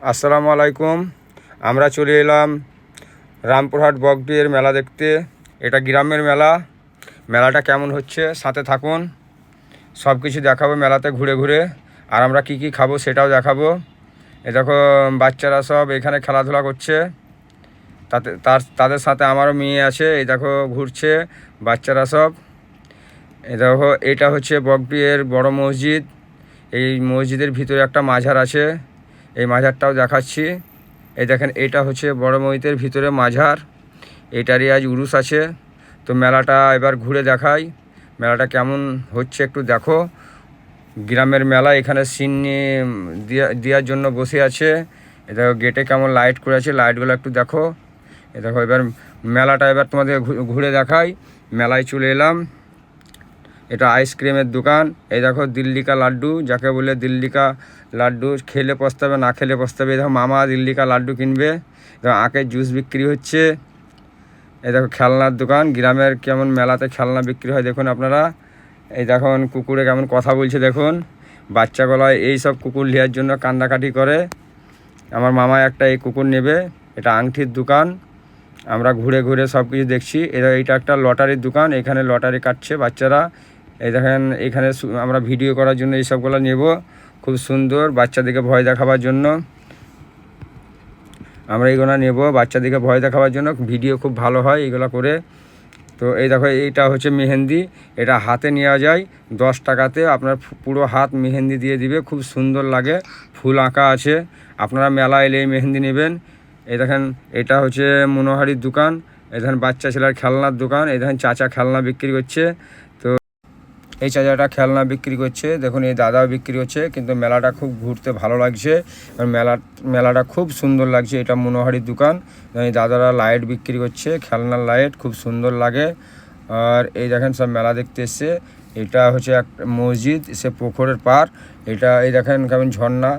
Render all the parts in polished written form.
আসসালামু আলাইকুম। আমরা চলে এলাম রামপুরহাট বগডির মেলা দেখতে। এটা গ্রামের মেলা। মেলাটা কেমন হচ্ছে সাথে থাকুন, সব কিছু দেখাবো মেলাতে ঘুরে ঘুরে। আর আমরা কি কি খাবো সেটাও দেখাবো। এ দেখো বাচ্চারা সব এখানে খেলাধুলা করছে, তাদের সাথে আমারও মেয়ে আছে। এই দেখো ঘুরছে বাচ্চারা সব। এই দেখো এটা হচ্ছে বগডির বড় মসজিদ। এই মসজিদের ভিতরে একটা মাজার আছে, এই মাজারটাও দেখাচ্ছি। এই দেখেন এটা হচ্ছে বড় মসজিদের ভিতরে মাজার, এটারই আজ উরুস আছে। তো মেলাটা এবার ঘুরে দেখাই, মেলাটা কেমন হচ্ছে একটু দেখো। গ্রামের মেলা, এখানে সিন দেওয়ার জন্য বসে আছে। এ দেখো গেটে কেমন লাইট করে আছে, লাইটগুলো একটু দেখো। এ দেখো এবার মেলাটা এবার তোমাদের ঘুরে দেখাই। মেলায় চলে এলাম, এটা আইসক্রিমের দোকান। এই দেখো দিল্লি কা লাড্ডু, যাকে বলে দিল্লি কা লাড্ডু, খেলে পস্তাবে না খেলে পস্তাবে। এই দেখো মামা দিল্লি কা লাড্ডু কিনবে। দেখো আখের জুস বিক্রি হচ্ছে। এই দেখো খেলনার দোকান, গ্রামের কেমন মেলাতে খেলনা বিক্রি হয় দেখুন আপনারা। এই দেখুন কুকুরে কেমন কথা বলছে দেখুন। বাচ্চা গলায় এই সব কুকুর নেওয়ার জন্য কান্দাকাটি করে। আমার মামা একটা এই কুকুর নেবে। এটা আংটির দোকান, আমরা ঘুরে ঘুরে সব কিছু দেখছি। এটা একটা লটারির দোকান, এখানে লটারি কাটছে বাচ্চারা। এই দেখেন এখানে আমরা ভিডিও করার জন্য এই সবগুলো নেব, খুব সুন্দর বাচ্চাদেরকে ভয় দেখাবার জন্য আমরা এইগুলো নেব। বাচ্চাদেরকে ভয় দেখাবার জন্য ভিডিও খুব ভালো হয় এইগুলো করে। তো এই দেখো এইটা হচ্ছে মেহেন্দি, এটা হাতে নেওয়া যায় 10 টাকাতে। আপনার পুরো হাত মেহেন্দি দিয়ে দিবে, খুব সুন্দর লাগে, ফুল আঁকা আছে। আপনারা মেলা এলে এই মেহেন্দি নেবেন। এই দেখেন এটা হচ্ছে মনোহারির দোকান। এই দেখেন বাচ্চা ছেলের খেলনার দোকান। এই দেখেন চাচা খেলনা বিক্রি করছে। তো এই চাচাটা খেলনা বিক্রি করছে, দেখুন এই দাদাও বিক্রি করছে। কিন্তু মেলাটা খুব ঘুরতে ভালো লাগছে, মেলাটা খুব সুন্দর লাগছে। এটা মনোহারির দোকান, এই দাদারা লাইট বিক্রি করছে, খেলনার লাইট খুব সুন্দর লাগে। আর এই দেখেন সব মেলা দেখতে এসছে। এটা হচ্ছে এক মসজিদ, সে পুকুরের পার। এটা এই দেখেন কেমন ঝর্ণা।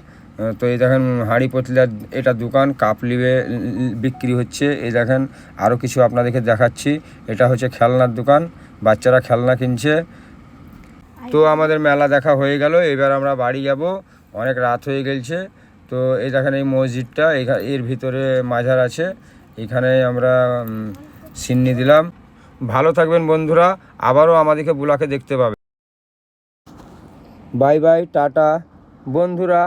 তো এই দেখেন হাঁড়ি পতলার এটা দোকান, কাপ লিবে বিক্রি হচ্ছে। এই দেখেন আরও কিছু আপনাদেরকে দেখাচ্ছি। এটা হচ্ছে খেলনার দোকান, বাচ্চারা খেলনা কিনছে। তো আমাদের মেলা দেখা হয়ে গেল, এবার আমরা বাড়ি যাব, অনেক রাত হয়ে গেছে। তো এই দেখেন এই মসজিদটা, এর ভিতরে মাজার আছে, এখানে আমরা সিন্নি দিলাম। ভালো থাকবেন বন্ধুরা, আবারও আমাদেরকে বুলাকে দেখতে পাবে। বাই বাই, টাটা বন্ধুরা।